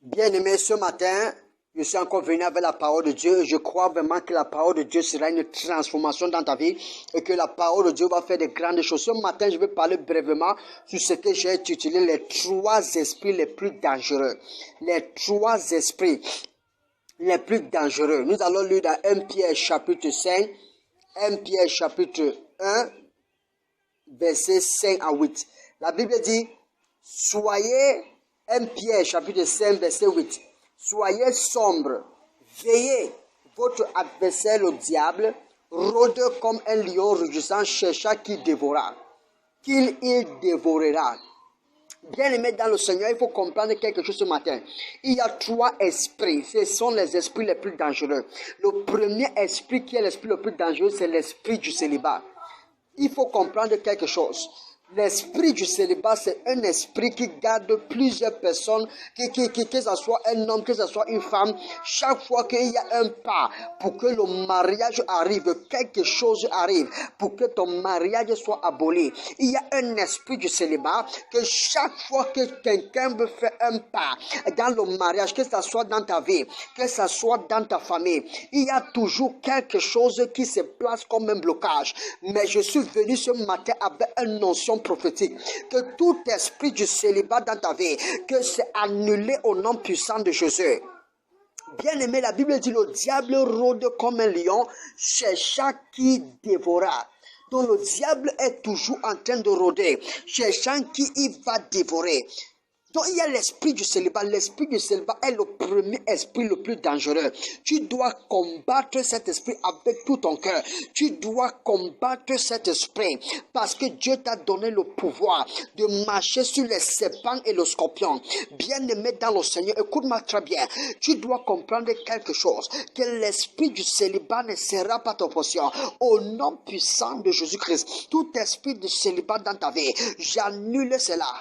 Bien-aimé, ce matin, je suis encore venu avec la parole de Dieu. Je crois vraiment que la parole de Dieu sera une transformation dans ta vie et que la parole de Dieu va faire de grandes choses. Ce matin, je vais parler brièvement sur ce que j'ai intitulé les trois esprits les plus dangereux. Les trois esprits les plus dangereux. Nous allons lire dans 1 Pierre chapitre 5, 1 Pierre chapitre 1, versets 5 à 8. La Bible dit, soyez, 1 Pierre chapitre 5, verset 8. Soyez sombres, veillez, votre adversaire le diable rôde comme un lion rugissant, cherchant qui dévorera, qu'il y dévorera. Bien-aimé dans le Seigneur, il faut comprendre quelque chose ce matin. Il y a trois esprits. Ce sont les esprits les plus dangereux. Le premier esprit qui est l'esprit le plus dangereux, c'est l'esprit du célibat. Il faut comprendre quelque chose. L'esprit du célibat, c'est un esprit qui garde plusieurs personnes, que ce soit un homme, que ce soit une femme. Chaque fois qu'il y a un pas pour que le mariage arrive, quelque chose arrive pour que ton mariage soit aboli. Il y a un esprit du célibat que chaque fois que quelqu'un veut faire un pas dans le mariage, que ce soit dans ta vie, que ce soit dans ta famille, il y a toujours quelque chose qui se place comme un blocage. Mais je suis venu ce matin avec une notion prophétique, que tout esprit du célibat dans ta vie, que c'est annulé au nom puissant de Jésus. Bien-aimé, la Bible dit, le diable rôde comme un lion, cherchant qui dévorera. Donc le diable est toujours en train de rôder, cherchant qui il va dévorer. Donc il y a l'esprit du célibat. L'esprit du célibat est le premier esprit le plus dangereux. Tu dois combattre cet esprit avec tout ton cœur. Tu dois combattre cet esprit parce que Dieu t'a donné le pouvoir de marcher sur les serpents et le scorpion. Bien-aimé dans le Seigneur, écoute-moi très bien. Tu dois comprendre quelque chose, que l'esprit du célibat ne sera pas ta portion. Au nom puissant de Jésus-Christ, tout esprit de célibat dans ta vie, j'annule cela.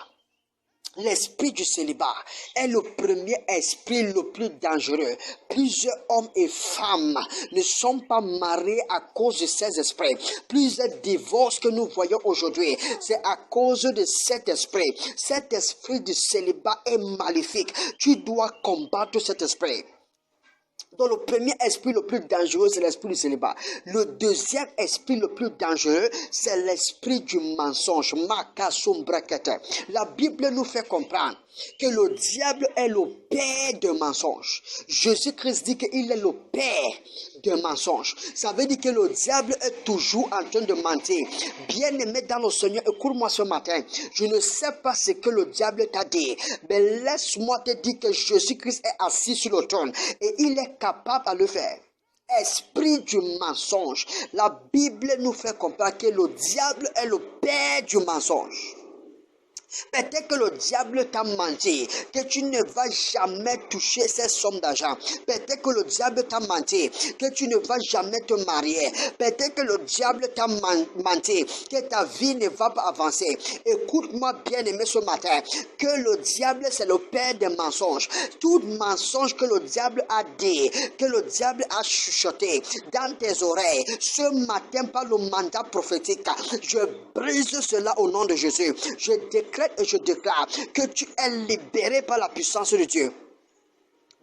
L'esprit du célibat est le premier esprit le plus dangereux. Plusieurs hommes et femmes ne sont pas mariés à cause de ces esprits. Plusieurs divorces que nous voyons aujourd'hui, c'est à cause de cet esprit. Cet esprit du célibat est maléfique. Tu dois combattre cet esprit. Donc le premier esprit le plus dangereux, c'est l'esprit du célibat. Le deuxième esprit le plus dangereux, c'est l'esprit du mensonge. La Bible nous fait comprendre que le diable est le père de mensonges. Jésus-Christ dit qu'il est le père de mensonges. Ça veut dire que le diable est toujours en train de mentir. Bien-aimé dans le Seigneur, écoute-moi ce matin. Je ne sais pas ce que le diable t'a dit, mais laisse-moi te dire que Jésus-Christ est assis sur le trône et il est capable à le faire. Esprit du mensonge. La Bible nous fait comprendre que le diable est le père du mensonge. Peut-être que le diable t'a menti, que tu ne vas jamais toucher ces sommes d'argent. Peut-être que le diable t'a menti, que tu ne vas jamais te marier. Peut-être que le diable t'a menti, que ta vie ne va pas avancer. Écoute-moi bien aimé ce matin, que le diable c'est le père des mensonges. Tout mensonge que le diable a dit, que le diable a chuchoté dans tes oreilles, ce matin par le mandat prophétique, je brise cela au nom de Jésus. Je déclare et je déclare que tu es libéré par la puissance de Dieu.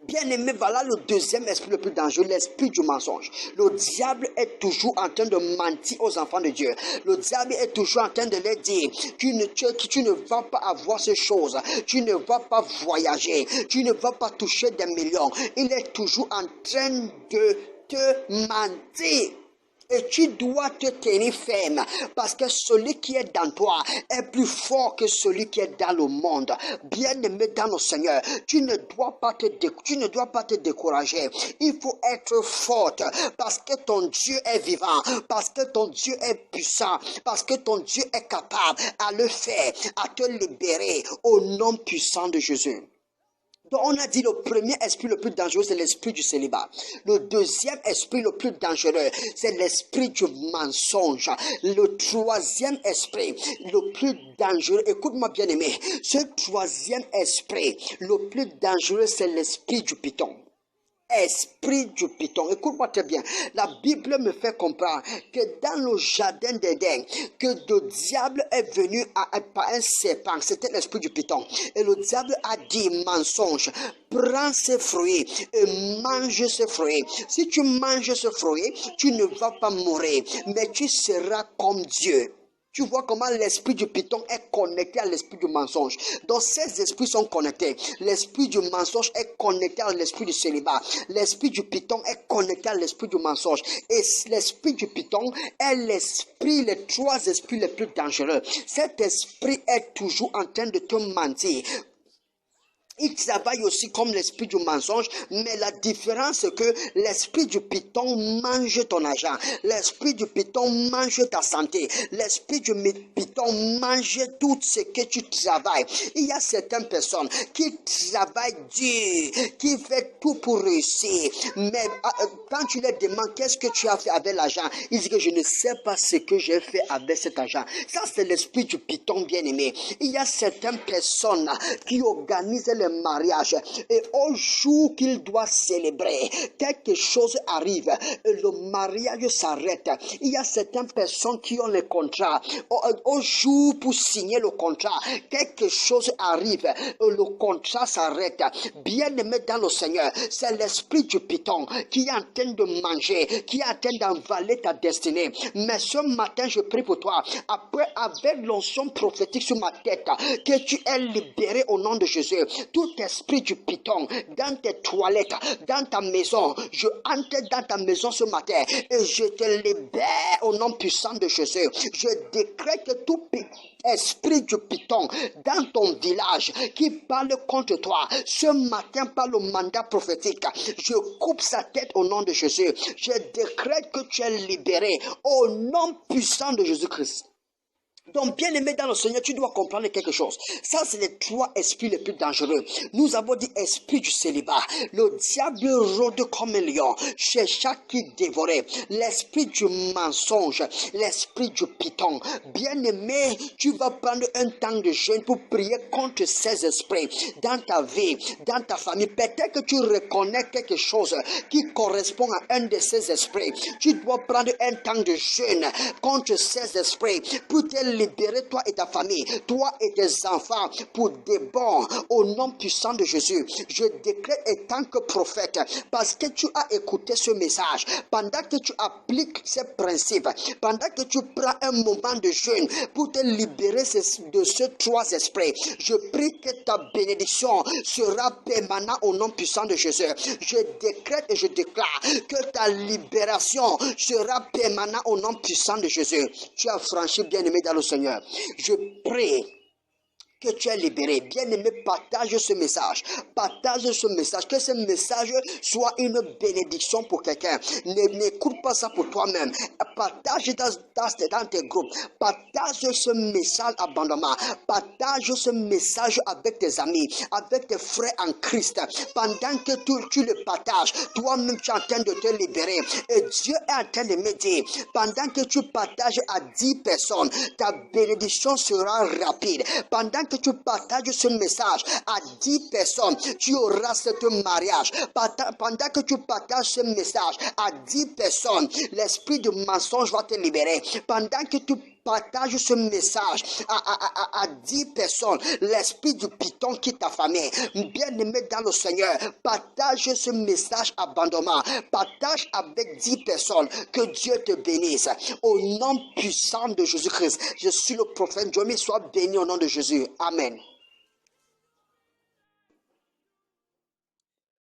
Bien-aimé, voilà le deuxième esprit le plus dangereux, l'esprit du mensonge. Le diable est toujours en train de mentir aux enfants de Dieu. Le diable est toujours en train de leur dire tu ne vas pas avoir ces choses, tu ne vas pas voyager, tu ne vas pas toucher des millions. Il est toujours en train de te mentir. Et tu dois te tenir ferme parce que celui qui est dans toi est plus fort que celui qui est dans le monde. Bien-aimé dans le Seigneur, tu ne dois pas te décourager. Il faut être forte parce que ton Dieu est vivant, parce que ton Dieu est puissant, parce que ton Dieu est capable à le faire, à te libérer au nom puissant de Jésus. Donc on a dit le premier esprit le plus dangereux, c'est l'esprit du célibat. Le deuxième esprit le plus dangereux, c'est l'esprit du mensonge. Le troisième esprit le plus dangereux, écoute-moi bien aimé, ce troisième esprit le plus dangereux, c'est l'esprit du python. esprit du python. Écoute-moi très bien. La Bible me fait comprendre que dans le jardin d'Éden, que le diable est venu par un serpent, c'était l'esprit du python. Et le diable a dit mensonge, prends ce fruit et mange ce fruit. Si tu manges ce fruit, tu ne vas pas mourir, mais tu seras comme Dieu. Tu vois comment l'esprit du python est connecté à l'esprit du mensonge. Donc ces esprits sont connectés. L'esprit du mensonge est connecté à l'esprit du célibat. L'esprit du python est connecté à l'esprit du mensonge. Et l'esprit du python est l'esprit, les trois esprits les plus dangereux. Cet esprit est toujours en train de te mentir. Il travaille aussi comme l'esprit du mensonge, mais la différence c'est que l'esprit du python mange ton argent. L'esprit du python mange ta santé. L'esprit du python mange tout ce que tu travailles. Il y a certaines personnes qui travaillent dur, qui font tout pour réussir. Mais quand tu les demandes qu'est-ce que tu as fait avec l'argent, ils disent que je ne sais pas ce que j'ai fait avec cet argent. Ça c'est l'esprit du python bien-aimé. Il y a certaines personnes qui organisent les mariage et au jour qu'il doit célébrer, quelque chose arrive et le mariage s'arrête. Il y a certaines personnes qui ont les contrats. Au jour pour signer le contrat, quelque chose arrive et le contrat s'arrête. Bien aimé dans le Seigneur, c'est l'esprit du python qui est en train de manger, qui est en train d'envaler ta destinée. Mais ce matin, je prie pour toi, après avec l'onction prophétique sur ma tête, que tu es libéré au nom de Jésus. Tout esprit du python dans tes toilettes, dans ta maison, je entre dans ta maison ce matin et je te libère au nom puissant de Jésus. Je décrète que tout esprit du python dans ton village qui parle contre toi ce matin par le mandat prophétique, je coupe sa tête au nom de Jésus. Je décrète que tu es libéré au nom puissant de Jésus-Christ. Donc, bien aimé dans le Seigneur, tu dois comprendre quelque chose. Ça, c'est les trois esprits les plus dangereux. Nous avons dit esprit du célibat. Le diable rôde comme un lion, chercha qui dévorait. L'esprit du mensonge, l'esprit du python. Bien aimé, tu vas prendre un temps de jeûne pour prier contre ces esprits dans ta vie, dans ta famille. Peut-être que tu reconnais quelque chose qui correspond à un de ces esprits. Tu dois prendre un temps de jeûne contre ces esprits pour te libérer toi et ta famille, toi et tes enfants pour des bons au nom puissant de Jésus. Je décrète en tant que prophète, parce que tu as écouté ce message, pendant que tu appliques ces principes, pendant que tu prends un moment de jeûne pour te libérer de ces trois esprits, je prie que ta bénédiction sera permanente au nom puissant de Jésus. Je décrète et je déclare que ta libération sera permanente au nom puissant de Jésus. Tu as franchi, bien-aimé dans le Seigneur. Je prie que tu es libéré. Bien-aimé, partage ce message. Partage ce message. Que ce message soit une bénédiction pour quelqu'un. N'écoute pas ça pour toi-même. Partage dans tes groupes. Partage ce message abondamment. Partage ce message avec tes amis, avec tes frères en Christ. Pendant que tu le partages, toi-même tu es en train de te libérer. Et Dieu est en train de me dire, pendant que tu partages à 10 personnes, ta bénédiction sera rapide. Pendant que tu partages ce message à 10 personnes, tu auras ce mariage. Pendant que tu partages ce message à 10 personnes, l'esprit de mensonge va te libérer. Pendant que tu partages ce message à 10 personnes, l'esprit du python quitte ta famille. Bien-aimé dans le Seigneur, partage ce message abondamment. Partage avec 10 personnes. Que Dieu te bénisse. Au nom puissant de Jésus-Christ, je suis le prophète Jomi, sois béni au nom de Jésus. Amen.